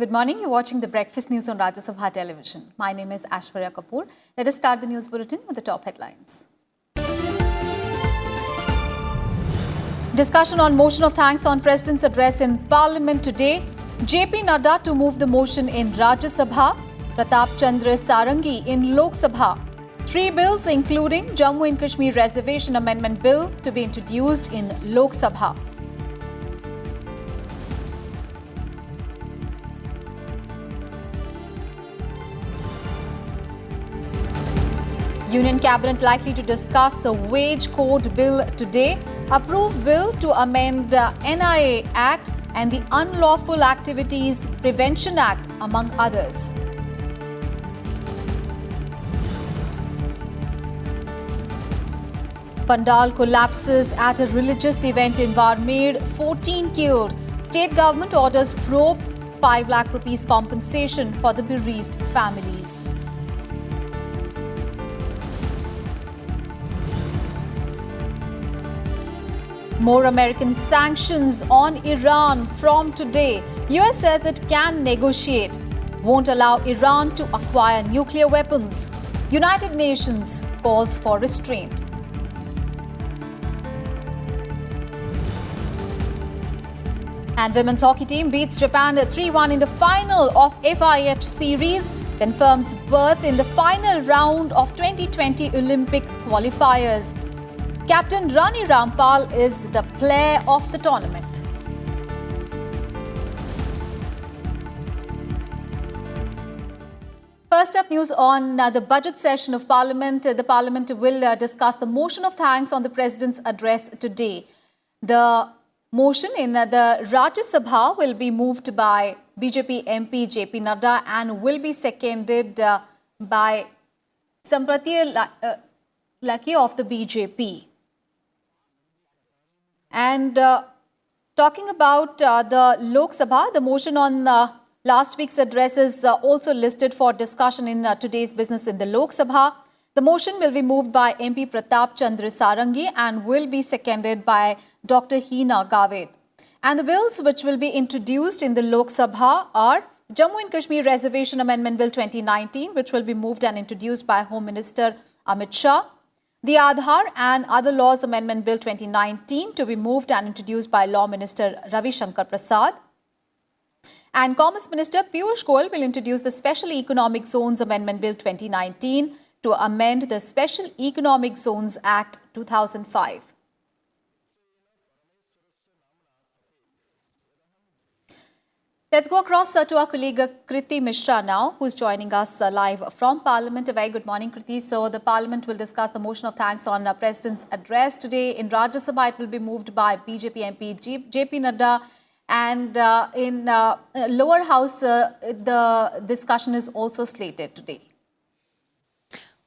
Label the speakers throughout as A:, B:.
A: Good morning. You're watching the Breakfast News on Rajya Sabha television. My name is Aishwarya Kapoor. Let us start the news bulletin with the top headlines. Discussion on motion of thanks on President's address in Parliament today. JP Nadda to move the motion in Rajya Sabha. Pratap Chandra Sarangi in Lok Sabha. 3 bills including Jammu and Kashmir Reservation Amendment Bill to be introduced in Lok Sabha. Union Cabinet likely to discuss a wage code bill today. Approved bill to amend NIA Act and the Unlawful Activities Prevention Act, among others. Pandal collapses at a religious event in Barmer, 14 killed. State government orders probe 5 lakh rupees compensation for the bereaved families. More American sanctions on Iran from today. US says it can negotiate. Won't allow Iran to acquire nuclear weapons. United Nations calls for restraint. And women's hockey team beats Japan 3-1 in the final of FIH series. Confirms berth in the final round of 2020 Olympic qualifiers. Captain Rani Rampal is the player of the tournament. First up, news on the budget session of Parliament. The Parliament will discuss the motion of thanks on the President's address today. The motion in the Rajya Sabha will be moved by BJP MP JP Nadda and will be seconded by Samprati Laki of the BJP. And talking about the Lok Sabha, the motion on last week's address is also listed for discussion in today's business in the Lok Sabha. The motion will be moved by MP Pratap Chandra Sarangi and will be seconded by Dr. Hina Gaved. And the bills which will be introduced in the Lok Sabha are Jammu and Kashmir Reservation Amendment Bill 2019, which will be moved and introduced by Home Minister Amit Shah. The Aadhaar and Other Laws Amendment Bill 2019 to be moved and introduced by Law Minister Ravi Shankar Prasad. And Commerce Minister Piyush Goyal will introduce the Special Economic Zones Amendment Bill 2019 to amend the Special Economic Zones Act 2005. Let's go across to our colleague Kriti Mishra now, who's joining us live from Parliament. A very good morning, Kriti. So the Parliament will discuss the motion of thanks on President's address today. In Rajya Sabha, it will be moved by BJP MP JP Nadda. And in lower house, the discussion is also slated today.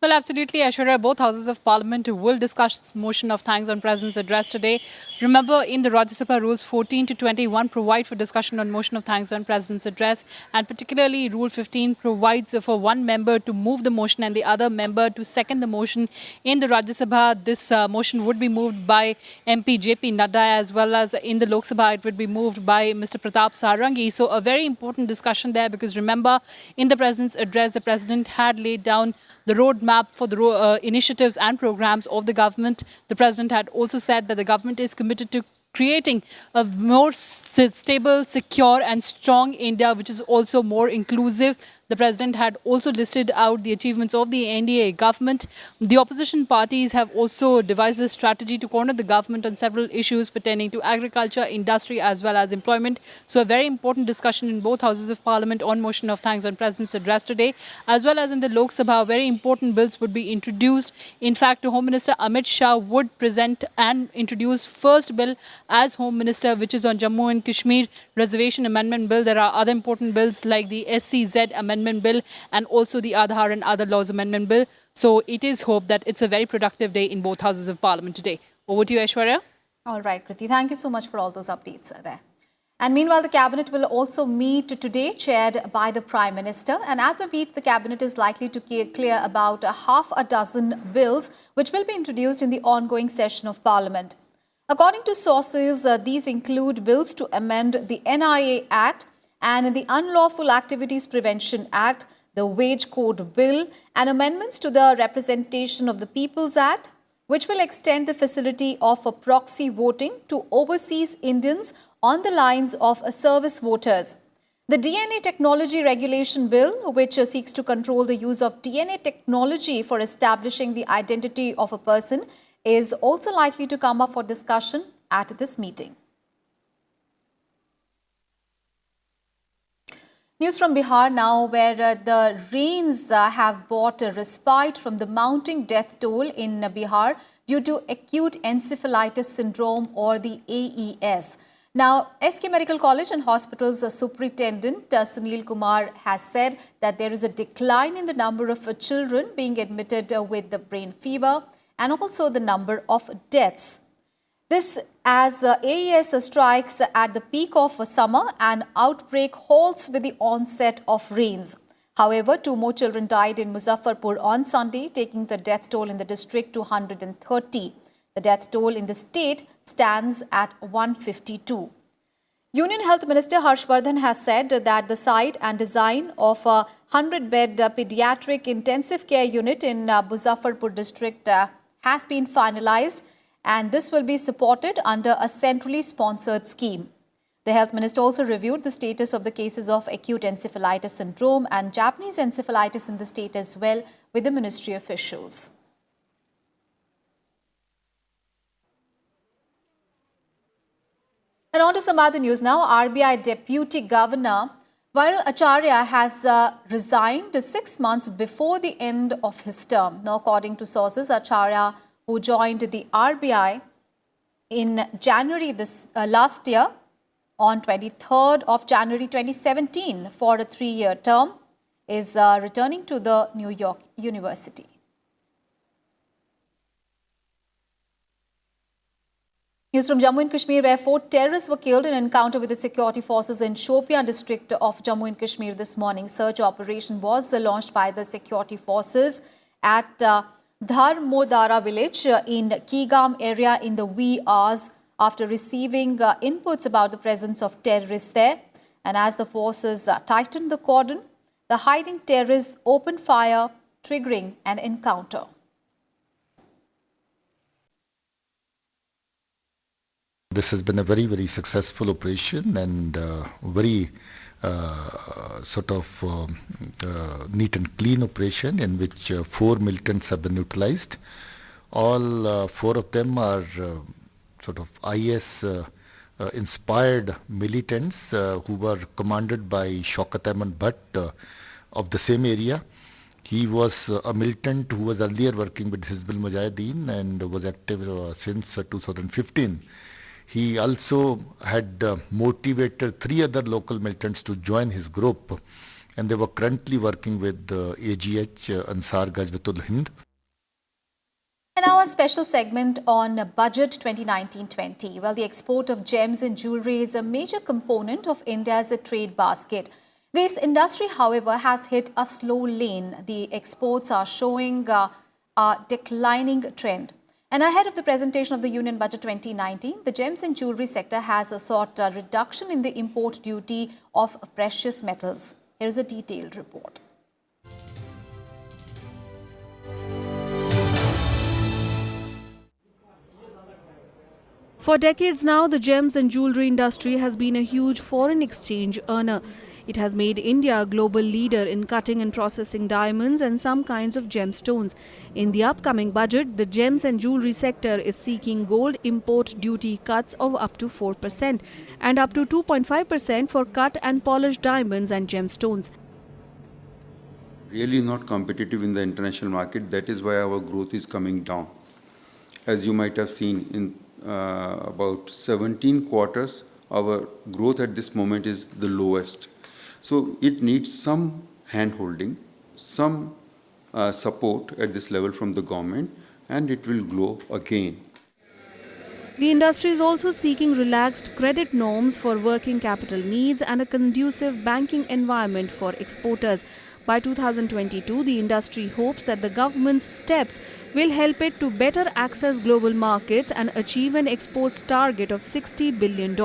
B: Well, absolutely, Aishwarya. Both houses of Parliament will discuss motion of thanks on President's address today. Remember, in the Rajya Sabha rules 14 to 21 provide for discussion on motion of thanks on President's address, and particularly Rule 15 provides for one member to move the motion and the other member to second the motion. In the Rajya Sabha, this motion would be moved by MP JP Nadda, as well as in the Lok Sabha, it would be moved by Mr. Pratap Sarangi. So a very important discussion there, because remember, in the President's address, the President had laid down the roadmap for the initiatives and programs of the government. The President had also said that the government is committed to creating a more stable, secure and strong India, which is also more inclusive. The President had also listed out the achievements of the NDA government. The opposition parties have also devised a strategy to corner the government on several issues pertaining to agriculture, industry as well as employment. So a very important discussion in both houses of Parliament on motion of thanks on President's address today, as well as in the Lok Sabha. Very important bills would be introduced. In fact, Home Minister Amit Shah would present and introduce first bill as Home Minister, which is on Jammu and Kashmir Reservation Amendment Bill. There are other important bills like the SCZ Amendment Bill and also the Aadhaar and Other Laws Amendment Bill. So it is hoped that it's a very productive day in both houses of Parliament today. Over to you, Aishwarya.
A: All right, Kriti. Thank you so much for all those updates there. And meanwhile, the Cabinet will also meet today, chaired by the Prime Minister. And at the meet, the Cabinet is likely to clear about half a dozen bills which will be introduced in the ongoing session of Parliament. According to sources, these include bills to amend the NIA Act and in the Unlawful Activities Prevention Act, the Wage Code Bill, and amendments to the Representation of the People's Act, which will extend the facility of proxy voting to overseas Indians on the lines of service voters. The DNA Technology Regulation Bill, which seeks to control the use of DNA technology for establishing the identity of a person, is also likely to come up for discussion at this meeting. News from Bihar now, where the rains have brought a respite from the mounting death toll in Bihar due to acute encephalitis syndrome, or the AES. Now, SK Medical College and Hospital's Superintendent Sunil Kumar has said that there is a decline in the number of children being admitted with the brain fever and also the number of deaths. This as AES strikes at the peak of summer and outbreak halts with the onset of rains. However, 2 more children died in Muzaffarpur on Sunday, taking the death toll in the district to 130. The death toll in the state stands at 152. Union Health Minister Harshvardhan has said that the site and design of a 100-bed pediatric intensive care unit in Muzaffarpur district has been finalized, and this will be supported under a centrally sponsored scheme. The health minister also reviewed the status of the cases of acute encephalitis syndrome and Japanese encephalitis in the state as well with the ministry officials. And on to some other news now. RBI Deputy Governor Viral Acharya has resigned 6 months before the end of his term. Now, according to sources, Acharya, who joined the RBI in January last year, on 23rd of January 2017 for a 3-year term, is returning to the New York University. News from Jammu and Kashmir, where 4 terrorists were killed in an encounter with the security forces in Shopian district of Jammu and Kashmir this morning. Search operation was launched by the security forces at Dharmodara village in Kigam area in the wee hours after receiving inputs about the presence of terrorists there. And as the forces tightened the cordon, the hiding terrorists opened fire, triggering an encounter.
C: This has been a very, very successful operation and very neat and clean operation in which 4 militants have been utilized. All 4 of them are IS inspired militants who were commanded by Shaukat Ahmed Bhatt of the same area. He was a militant who was earlier working with Hizbul Mujahideen and was active since 2015. He also had motivated 3 other local militants to join his group, and they were currently working with AGH, Ansar Ghazwatul Hind.
A: And now a special segment on Budget 2019-20. Well, the export of gems and jewelry is a major component of India's trade basket. This industry, however, has hit a slow lane. The exports are showing a declining trend. And ahead of the presentation of the Union Budget 2019, the gems and jewelry sector has sought a reduction in the import duty of precious metals. Here is a detailed report.
D: For decades now, the gems and jewelry industry has been a huge foreign exchange earner. It has made India a global leader in cutting and processing diamonds and some kinds of gemstones. In the upcoming budget, the gems and jewelry sector is seeking gold import duty cuts of up to 4% and up to 2.5% for cut and polished diamonds and gemstones.
E: Really not competitive in the international market. That is why our growth is coming down. As you might have seen in about 17 quarters, our growth at this moment is the lowest. So it needs some hand-holding, some support at this level from the government, and it will grow again.
D: The industry is also seeking relaxed credit norms for working capital needs and a conducive banking environment for exporters. By 2022, the industry hopes that the government's steps will help it to better access global markets and achieve an exports target of $60 billion.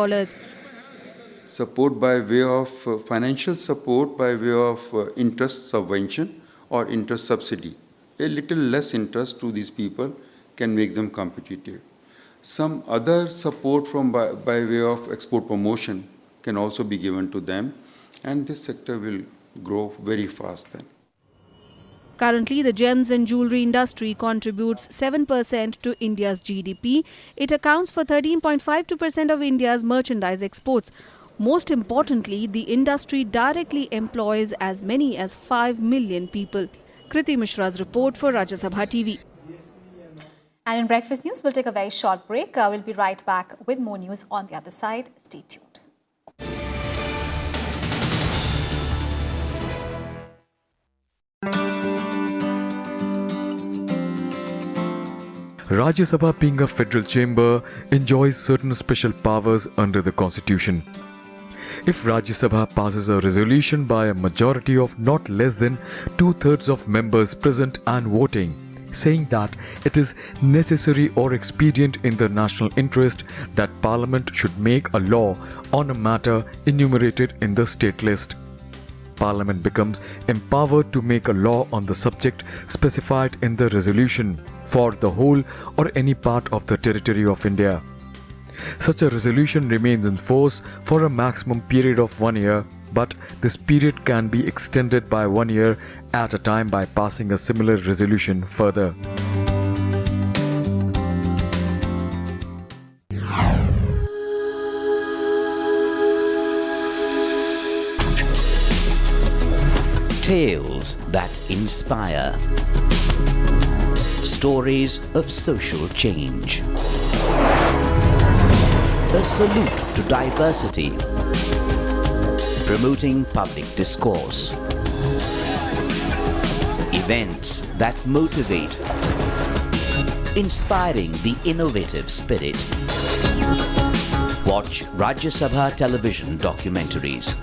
E: support by way of financial support by way of interest subvention or interest subsidy. A little less interest to these people can make them competitive. Some other support from by way of export promotion can also be given to them, and this sector will grow very fast then.
D: Currently, the gems and jewellery industry contributes 7% to India's GDP. It accounts for 13.52% of India's merchandise exports. Most importantly, the industry directly employs as many as 5 million people. Kriti Mishra's report for Rajya Sabha TV.
A: And in Breakfast News, we'll take a very short break. We'll be right back with more news on the other side. Stay tuned.
F: Rajya Sabha, being a federal chamber, enjoys certain special powers under the Constitution. If Rajya Sabha passes a resolution by a majority of not less than 2/3 of members present and voting, saying that it is necessary or expedient in the national interest that Parliament should make a law on a matter enumerated in the state list, Parliament becomes empowered to make a law on the subject specified in the resolution for the whole or any part of the territory of India. Such a resolution remains in force for a maximum period of 1 year, but this period can be extended by 1 year at a time by passing a similar resolution further.
G: Tales that inspire. Stories of social change. A salute to diversity. Promoting public discourse. Events that motivate. Inspiring the innovative spirit. Watch Rajya Sabha television documentaries.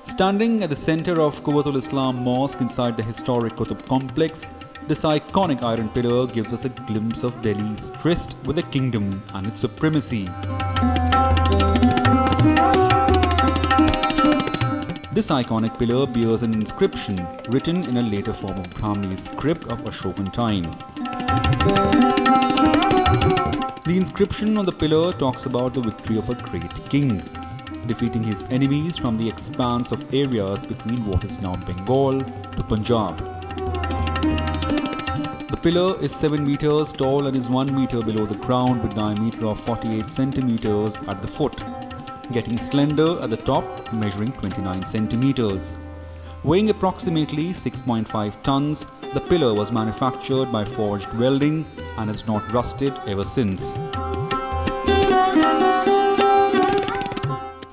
H: Standing at the center of Quwwatul Islam Mosque inside the historic Qutub complex, this iconic iron pillar gives us a glimpse of Delhi's tryst with the kingdom and its supremacy. This iconic pillar bears an inscription written in a later form of Brahmi script of Ashokan time. The inscription on the pillar talks about the victory of a great king, defeating his enemies from the expanse of areas between what is now Bengal to Punjab. The pillar is 7 meters tall and is 1 meter below the ground with diameter of 48 centimeters at the foot, getting slender at the top, measuring 29 centimeters. Weighing approximately 6.5 tons, the pillar was manufactured by forged welding and has not rusted ever since.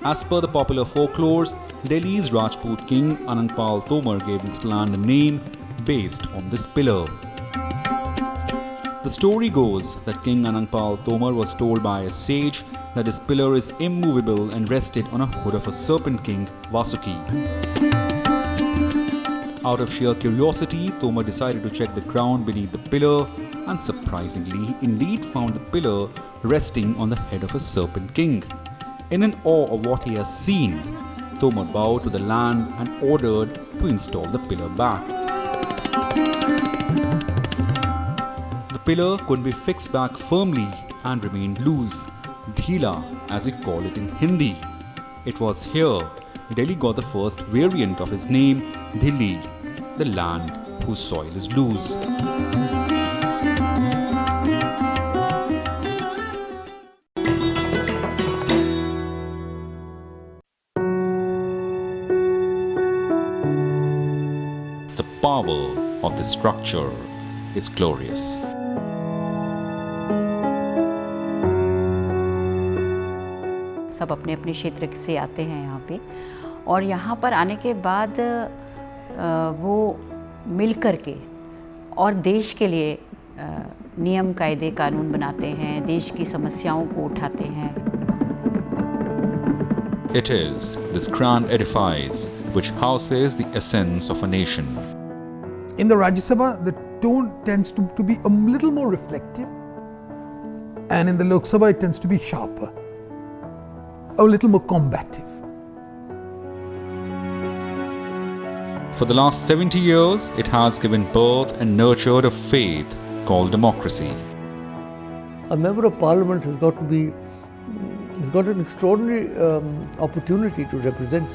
H: As per the popular folklores, Delhi's Rajput king Anandpal Tomar gave this land a name based on this pillar. The story goes that King Anandpal Tomar was told by a sage that this pillar is immovable and rested on a hood of a serpent king, Vasuki. Out of sheer curiosity, Tomar decided to check the ground beneath the pillar, and surprisingly, he indeed found the pillar resting on the head of a serpent king. In an awe of what he has seen, Tomar bowed to the land and ordered to install the pillar back. The pillar could be fixed back firmly and remained loose, dhila as we call it in Hindi. It was here Delhi got the first variant of his name, Dilli, the land whose soil is loose. The power of the structure is glorious.
I: सब अपने अपने क्षेत्र से आते हैं यहाँ पे, और यहाँ पर आने के बाद वो मिल कर के और देश के लिए नियम कायदे कानून बनाते हैं, देश की समस्याओं को उठाते हैं।
H: It is this grand edifice which houses the essence of a nation.
J: In the Rajya Sabha, the tone tends to be a little more reflective, and in the Lok Sabha, it tends to be sharper, a little more combative.
H: For the last 70 years, it has given birth and nurtured a faith called democracy.
K: A member of parliament has got an extraordinary opportunity to represent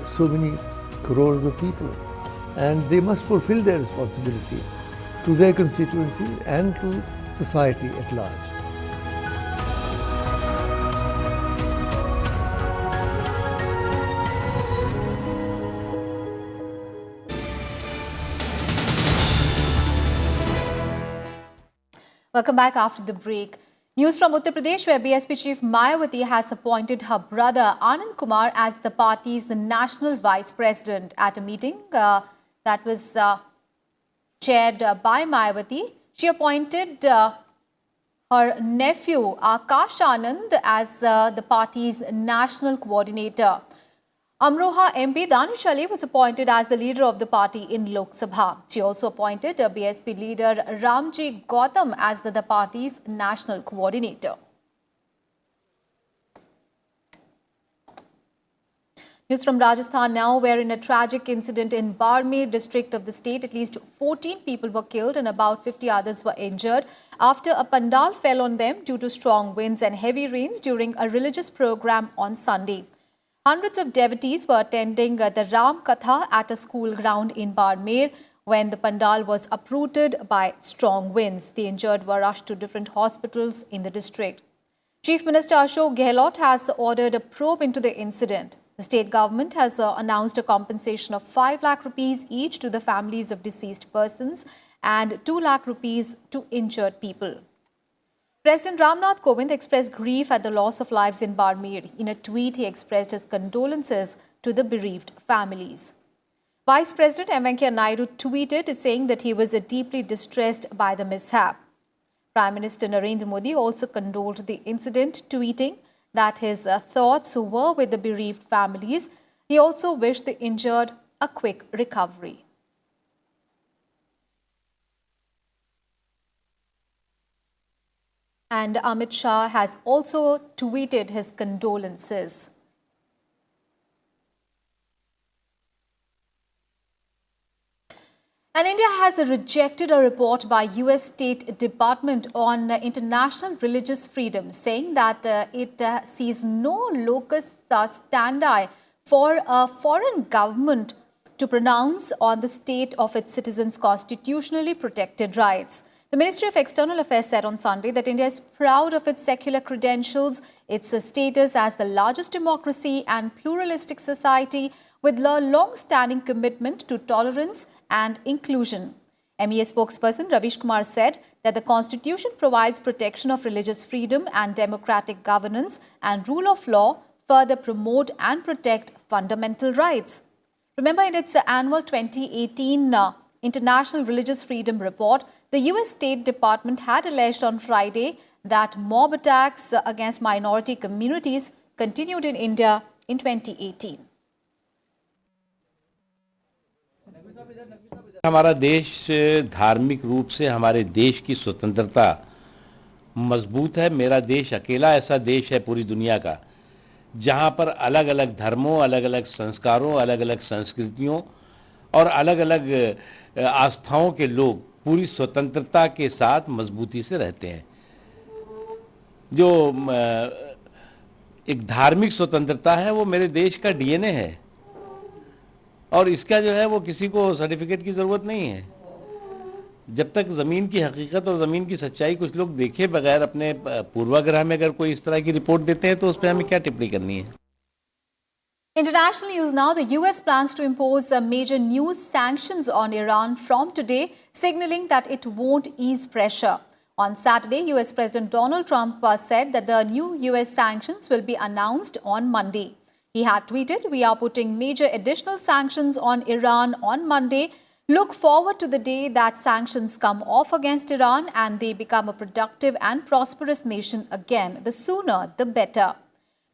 K: so many crores of people, and they must fulfill their responsibility to their constituency and to society at large.
A: Welcome back after the break. News from Uttar Pradesh, where BSP chief Mayawati has appointed her brother Anand Kumar as the party's national vice president at a meeting that was chaired by Mayawati. She appointed her nephew Akash Anand as the party's national coordinator. Amroha MP Danish Ali was appointed as the leader of the party in Lok Sabha. She also appointed BSP leader Ramji Gautam as the party's national coordinator. News from Rajasthan now, where in a tragic incident in Barmer district of the state, at least 14 people were killed and about 50 others were injured after a pandal fell on them due to strong winds and heavy rains during a religious program on Sunday. Hundreds of devotees were attending the Ram Katha at a school ground in Barmer when the pandal was uprooted by strong winds. The injured were rushed to different hospitals in the district. Chief Minister Ashok Gehlot has ordered a probe into the incident. The state government has announced a compensation of 5 lakh rupees each to the families of deceased persons and 2 lakh rupees to injured people. President Ramnath Kovind expressed grief at the loss of lives in Barmer. In a tweet, he expressed his condolences to the bereaved families. Vice President M. Venkaiah Naidu tweeted saying that he was deeply distressed by the mishap. Prime Minister Narendra Modi also condoled the incident, tweeting that his thoughts were with the bereaved families. He also wished the injured a quick recovery. And Amit Shah has also tweeted his condolences. And India has rejected a report by US State Department on international religious freedom, saying that it sees no locus standi for a foreign government to pronounce on the state of its citizens' constitutionally protected rights. The Ministry of External Affairs said on Sunday that India is proud of its secular credentials, its status as the largest democracy and pluralistic society with a long-standing commitment to tolerance and inclusion. MEA spokesperson Ravish Kumar said that the Constitution provides protection of religious freedom and democratic governance and rule of law, further promote and protect fundamental rights. Remember, in its annual 2018 International Religious Freedom Report, the US State Department had alleged on Friday that mob attacks against minority communities continued in India in 2018.
L: हमारा देश धार्मिक रूप से हमारे देश की स्वतंत्रता मजबूत है। मेरा देश अकेला ऐसा देश है पूरी दुनिया का जहां पर अलग अलग धर्मों, अलग अलग संस्कारों, अलग अलग संस्कृतियों और अलग अलग आस्थाओं के लोग पूरी स्वतंत्रता के साथ मजबूती से रहते हैं। जो एक धार्मिक स्वतंत्रता है वो मेरे देश का डीएनए है और इसका जो है वो किसी को सर्टिफिकेट की ज़रूरत नहीं है। जब तक ज़मीन की हकीकत और ज़मीन की सच्चाई कुछ लोग देखे बगैर अपने पूर्वाग्रह में अगर कोई इस तरह की रिपोर्ट देते हैं तो उस पर हमें क्या टिप्पणी करनी है।
A: International news now. The US plans to impose major new sanctions on Iran from today, signaling that it won't ease pressure. On Saturday, US President Donald Trump said that the new US sanctions will be announced on Monday. He had tweeted, "We are putting major additional sanctions on Iran on Monday. look forward to the day that sanctions come off against Iran and they become a productive and prosperous nation again. The sooner, the better.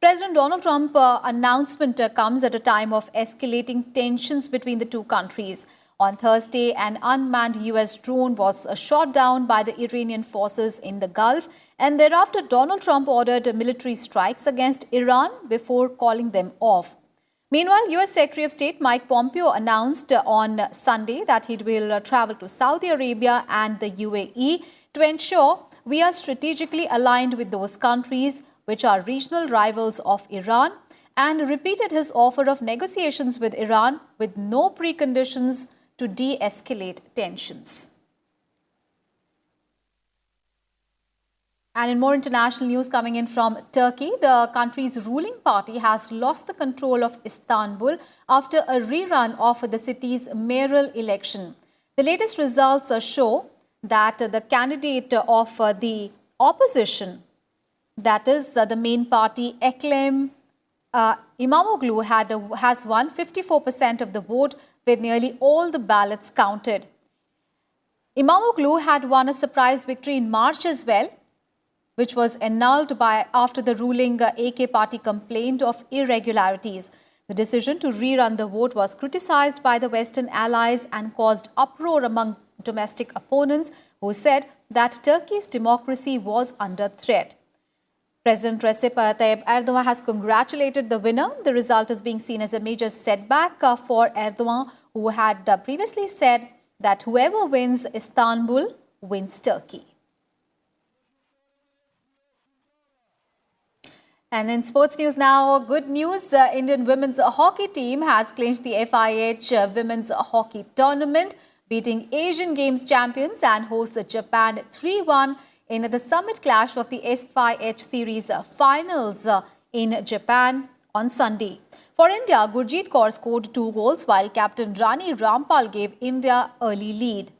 A: President Donald Trump's announcement comes at a time of escalating tensions between the two countries. On Thursday, an unmanned US drone was shot down by the Iranian forces in the Gulf, and thereafter Donald Trump ordered military strikes against Iran before calling them off. Meanwhile, US Secretary of State Mike Pompeo announced on Sunday that he will travel to Saudi Arabia and the UAE to ensure we are strategically aligned with those countries which are regional rivals of Iran, and repeated his offer of negotiations with Iran with no preconditions to de-escalate tensions. And in more international news coming in from Turkey, the country's ruling party has lost the control of Istanbul after a rerun of the city's mayoral election. The latest results show that the candidate of the opposition, that is the main party, Ekrem İmamoğlu, has won 54% of the vote with nearly all the ballots counted. İmamoğlu had won a surprise victory in March as well, which was annulled after the ruling AK party complained of irregularities. The decision to rerun the vote was criticized by the Western allies and caused uproar among domestic opponents who said that Turkey's democracy was under threat. President Recep Tayyip Erdogan has congratulated the winner. The result is being seen as a major setback for Erdogan, who had previously said that whoever wins Istanbul wins Turkey. And in sports news now, good news. Indian women's hockey team has clinched the FIH Women's Hockey Tournament, beating Asian Games champions and hosts Japan 3-1 in the summit clash of the FIH Series finals in Japan on Sunday. For India, Gurjeet Kaur scored 2 goals while captain Rani Rampal gave India early lead.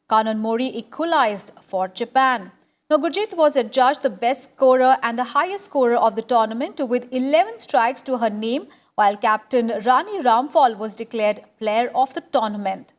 A: Kanan Mori equalized for Japan. Now, Gurjeet was adjudged the best scorer and the highest scorer of the tournament with 11 strikes to her name, while captain Rani Rampal was declared player of the tournament.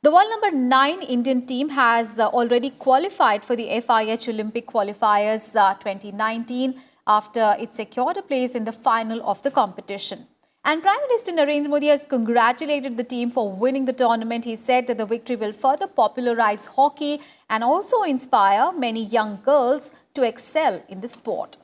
A: The world number 9 Indian team has already qualified for the FIH Olympic qualifiers 2019 after it secured a place in the final of the competition. And Prime Minister Narendra Modi has congratulated the team for winning the tournament. He said that the victory will further popularize hockey and also inspire many young girls to excel in the sport.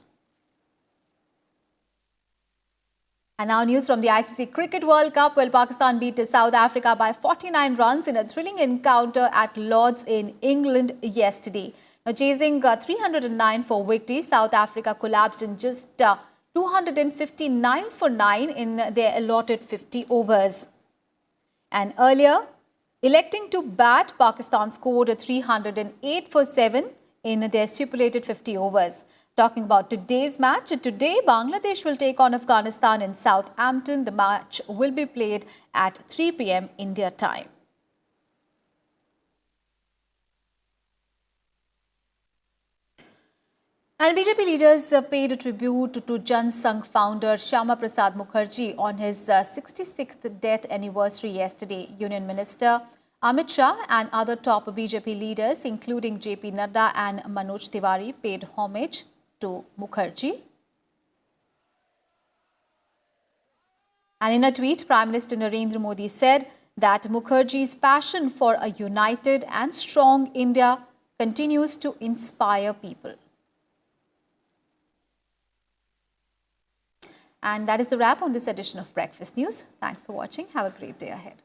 A: And now news from the ICC Cricket World Cup. Well, Pakistan beat South Africa by 49 runs in a thrilling encounter at Lord's in England yesterday. Now, chasing 309 for victory, South Africa collapsed in just 259 for 9 in their allotted 50 overs. And earlier, electing to bat, Pakistan scored 308 for 7 in their stipulated 50 overs. Talking about today's match, today Bangladesh will take on Afghanistan in Southampton. The match will be played at 3 p.m. India time. And BJP leaders paid a tribute to Jan Sangh founder Shyama Prasad Mukherjee on his 66th death anniversary yesterday. Union Minister Amit Shah and other top BJP leaders, including JP Nadda and Manoj Tiwari, paid homage to Mukherjee. And in a tweet, Prime Minister Narendra Modi said that Mukherjee's passion for a united and strong India continues to inspire people. And that is the wrap on this edition of Breakfast News. Thanks for watching. Have a great day ahead.